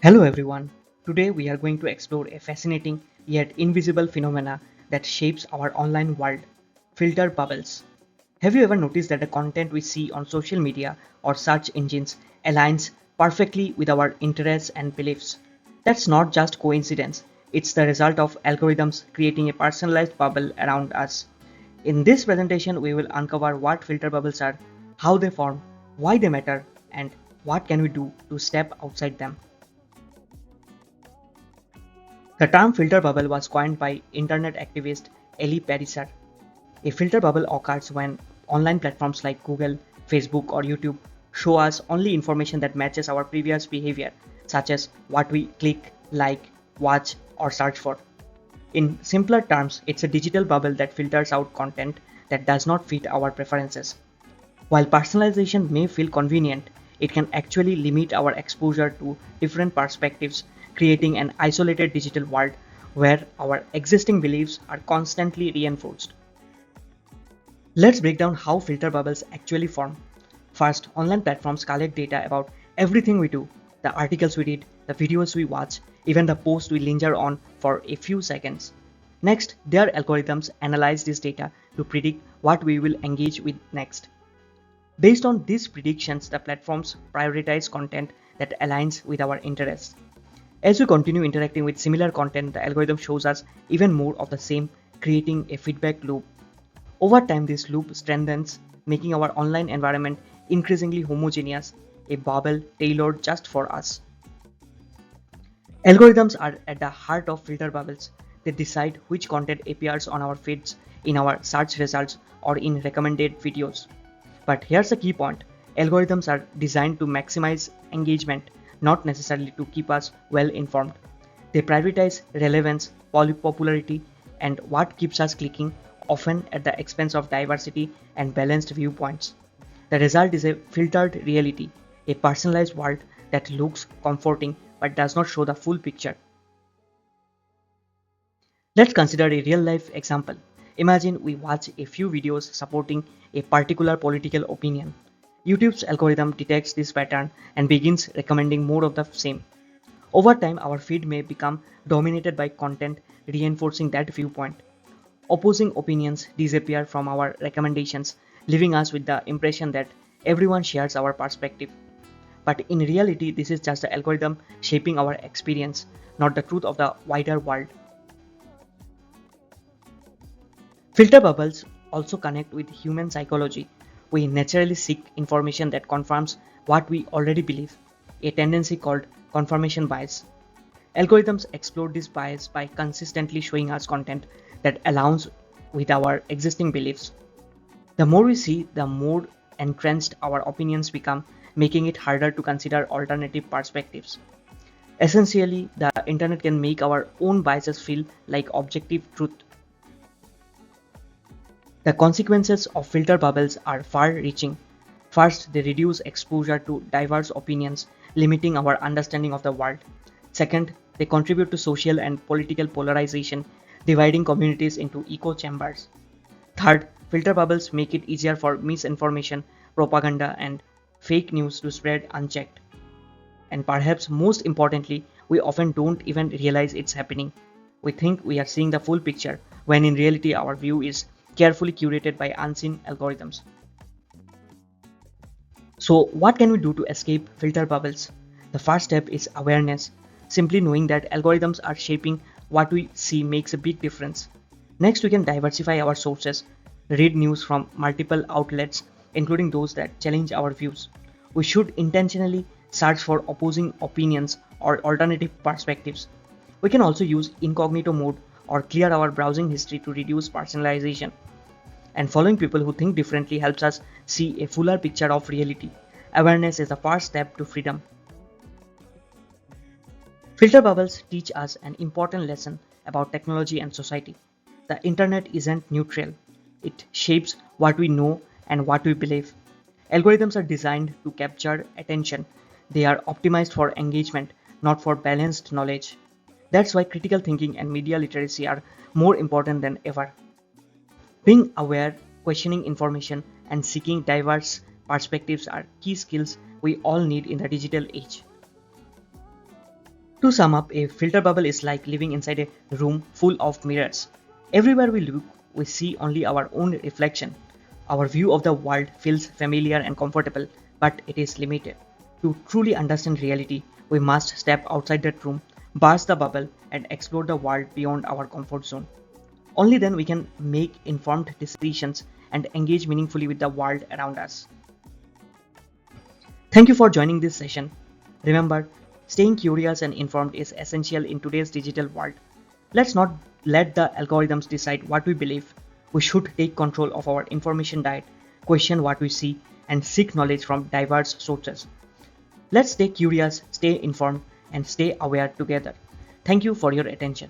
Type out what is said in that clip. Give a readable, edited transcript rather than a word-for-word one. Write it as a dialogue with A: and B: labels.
A: Hello everyone. Today we are going to explore a fascinating yet invisible phenomena that shapes our online world, filter bubbles. Have you ever noticed that the content we see on social media or search engines aligns perfectly with our interests and beliefs? That's not just coincidence. It's the result of algorithms creating a personalized bubble around us. In this presentation, we will uncover what filter bubbles are, how they form, why they matter, and what can we do to step outside them. The term filter bubble was coined by internet activist Ellie Pariser. A filter bubble occurs when online platforms like Google, Facebook, or YouTube show us only information that matches our previous behavior, such as what we click, like, watch, or search for. In simpler terms, it's a digital bubble that filters out content that does not fit our preferences. While personalization may feel convenient, it can actually limit our exposure to different perspectives, creating an isolated digital world where our existing beliefs are constantly reinforced. Let's break down how filter bubbles actually form. First, online platforms collect data about everything we do, the articles we read, the videos we watch, even the posts we linger on for a few seconds. Next, their algorithms analyze this data to predict what we will engage with next. Based on these predictions, the platforms prioritize content that aligns with our interests. As we continue interacting with similar content, the algorithm shows us even more of the same, creating a feedback loop. Over time, this loop strengthens, making our online environment increasingly homogeneous, a bubble tailored just for us. Algorithms are at the heart of filter bubbles. They decide which content appears on our feeds, in our search results, or in recommended videos. But here's the key point: algorithms are designed to maximize engagement, not necessarily to keep us well informed. They prioritize relevance, popularity, and what keeps us clicking, often at the expense of diversity and balanced viewpoints. The result is a filtered reality, a personalized world that looks comforting but does not show the full picture. Let's consider a real life example. Imagine we watch a few videos supporting a particular political opinion. YouTube's algorithm detects this pattern and begins recommending more of the same. Over time, our feed may become dominated by content reinforcing that viewpoint. Opposing opinions disappear from our recommendations, leaving us with the impression that everyone shares our perspective. But in reality, this is just the algorithm shaping our experience, not the truth of the wider world. Filter bubbles also connect with human psychology. We naturally seek information that confirms what we already believe, a tendency called confirmation bias. Algorithms exploit this bias by consistently showing us content that aligns with our existing beliefs. The more we see, the more entrenched our opinions become, making it harder to consider alternative perspectives. Essentially, the internet can make our own biases feel like objective truth. The consequences of filter bubbles are far-reaching. First, they reduce exposure to diverse opinions, limiting our understanding of the world. Second, they contribute to social and political polarization, dividing communities into echo chambers. Third, filter bubbles make it easier for misinformation, propaganda, and fake news to spread unchecked. And perhaps most importantly, we often don't even realize it's happening. We think we are seeing the full picture, when in reality our view is carefully curated by unseen algorithms. So, what can we do to escape filter bubbles? The first step is awareness. Simply knowing that algorithms are shaping what we see makes a big difference. Next, we can diversify our sources, read news from multiple outlets, including those that challenge our views. We should intentionally search for opposing opinions or alternative perspectives. We can also use incognito mode or clear our browsing history to reduce personalization. And following people who think differently helps us see a fuller picture of reality. Awareness is the first step to freedom. Filter bubbles teach us an important lesson about technology and society. The internet isn't neutral. It shapes what we know and what we believe. Algorithms are designed to capture attention. They are optimized for engagement, not for balanced knowledge. That's why critical thinking and media literacy are more important than ever. Being aware, questioning information, and seeking diverse perspectives are key skills we all need in the digital age. To sum up, a filter bubble is like living inside a room full of mirrors. Everywhere we look, we see only our own reflection. Our view of the world feels familiar and comfortable, but it is limited. To truly understand reality, we must step outside that room, burst the bubble, and explore the world beyond our comfort zone. Only then we can make informed decisions and engage meaningfully with the world around us. Thank you for joining this session. Remember, staying curious and informed is essential in today's digital world. Let's not let the algorithms decide what we believe. We should take control of our information diet, question what we see, and seek knowledge from diverse sources. Let's stay curious, stay informed, and stay aware together. Thank you for your attention.